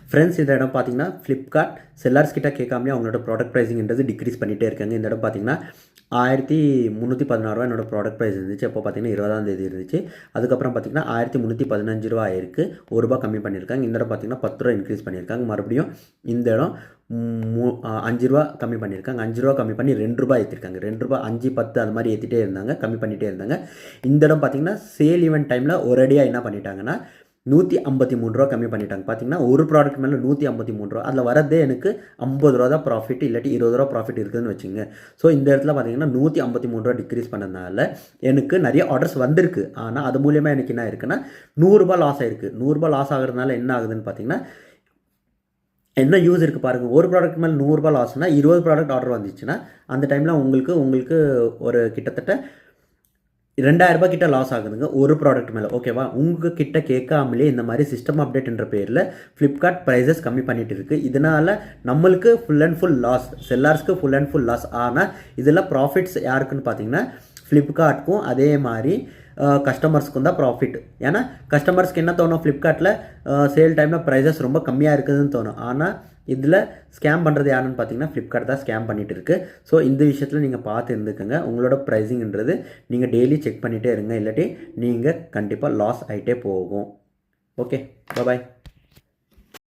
Friends இந்த இடம் பார்த்தீங்கன்னா ஃப்ளிப்கார்ட் செல்லர்ஸ் கிட்ட கேட்காமலே அவங்களோட ப்ராடக்ட் ப்ரைஸிங்கிறது டிக்ரீஸ் பண்ணிகிட்டே இருக்காங்க. இந்த இடம் பார்த்தீங்கன்னா 1316 என்னோட ப்ராடக்ட் ப்ரைஸ் இருந்துச்சு. அப்போ பார்த்தீங்கன்னா 20ஆம் தேதி இருந்துச்சு. அதுக்கப்புறம் பார்த்தீங்கன்னா 1315 ஆயிருக்கு. ₹1 கம்மி பண்ணியிருக்காங்க. இந்த இடம் பார்த்தீங்கன்னா ₹10 இன்க்ரீஸ் பண்ணியிருக்காங்க. மறுபடியும் இந்த இடம் ₹5 கம்மி பண்ணியிருக்காங்க. ₹5 கம்மி பண்ணி ₹2 ஏற்றிருக்காங்க. ₹2 5 10 அது மாதிரி ஏற்றிட்டே இருந்தாங்க, கம்மி பண்ணிகிட்டே இருந்தாங்க. இந்த இடம் பார்த்தீங்கன்னா சேல் ஈவெண்ட் டைமில் ஒரேடியாக என்ன பண்ணிட்டாங்கன்னா ₹153 கம்மி பண்ணிட்டாங்க. பார்த்தீங்கன்னா ஒரு ப்ராடக்ட் மேலே ₹153, அதில் வரதே எனக்கு ₹50 தான் ப்ராஃபிட், இல்லாட்டி ₹20 ப்ராஃபிட் இருக்குதுன்னு வச்சுங்க. ஸோ இந்த இடத்துல பார்த்தீங்கன்னா ₹153 டிக்ரீஸ் பண்ணதுனால எனக்கு நிறைய ஆர்டர்ஸ் வந்திருக்கு. ஆனால் அது மூலியமாக எனக்கு என்ன இருக்குன்னா ₹100 லாஸ் ஆயிருக்கு. ₹100 லாஸ் ஆகிறதுனால என்ன ஆகுதுன்னு பார்த்தீங்கன்னா என்ன யூஸ் இருக்குது பாருங்கள். ஒரு ப்ராடக்ட் மேலே ₹100 லாஸ்னா 20 ப்ராடக்ட் ஆர்டர் வந்துச்சுன்னா அந்த டைமில் உங்களுக்கு ஒரு கிட்டத்தட்ட ₹2000 கிட்ட லாஸ் ஆகுதுங்க ஒரு ப்ராடக்ட் மேலே. ஓகேவா? உங்கள் கிட்ட கேட்காமலே இந்த மாதிரி சிஸ்டம் அப்டேட்ன்ற பேரில் ஃப்ளிப்கார்ட் ப்ரைஸஸ் கம்மி பண்ணிகிட்டு இருக்குது. இதனால் நம்மளுக்கு ஃபுல் அண்ட் ஃபுல் லாஸ், செல்லார்ஸ்க்கு ஃபுல் அண்ட் ஃபுல் லாஸ். ஆனால் இதில் ப்ராஃபிட்ஸ் யாருக்குன்னு பார்த்தீங்கன்னா ஃப்ளிப்கார்ட்க்கும் அதே மாதிரி கஸ்டமர்ஸ்க்கும் தான் ப்ராஃபிட். ஏன்னா கஸ்டமர்ஸ்க்கு என்ன தோணும், ஃப்ளிப்கார்ட்டில் சேல் டைமில் ப்ரைஸஸ் ரொம்ப கம்மியாக இருக்குதுன்னு தோணும். ஆனால் இதில் ஸ்கேம் பண்ணுறது யாருன்னு பார்த்தீங்கன்னா ஃப்ளிப்கார்ட் தான் ஸ்கேம் பண்ணிகிட்டு இருக்குது. ஸோ இந்த விஷயத்தில் நீங்கள் பார்த்து இருந்துக்கோங்க. உங்களோட ப்ரைஸிங்ன்றது நீங்கள் டெய்லி செக் பண்ணிகிட்டே இருங்க, இல்லாட்டி நீங்கள் கண்டிப்பாக லாஸ் ஆகிட்டே போகும். ஓகே, பாய்.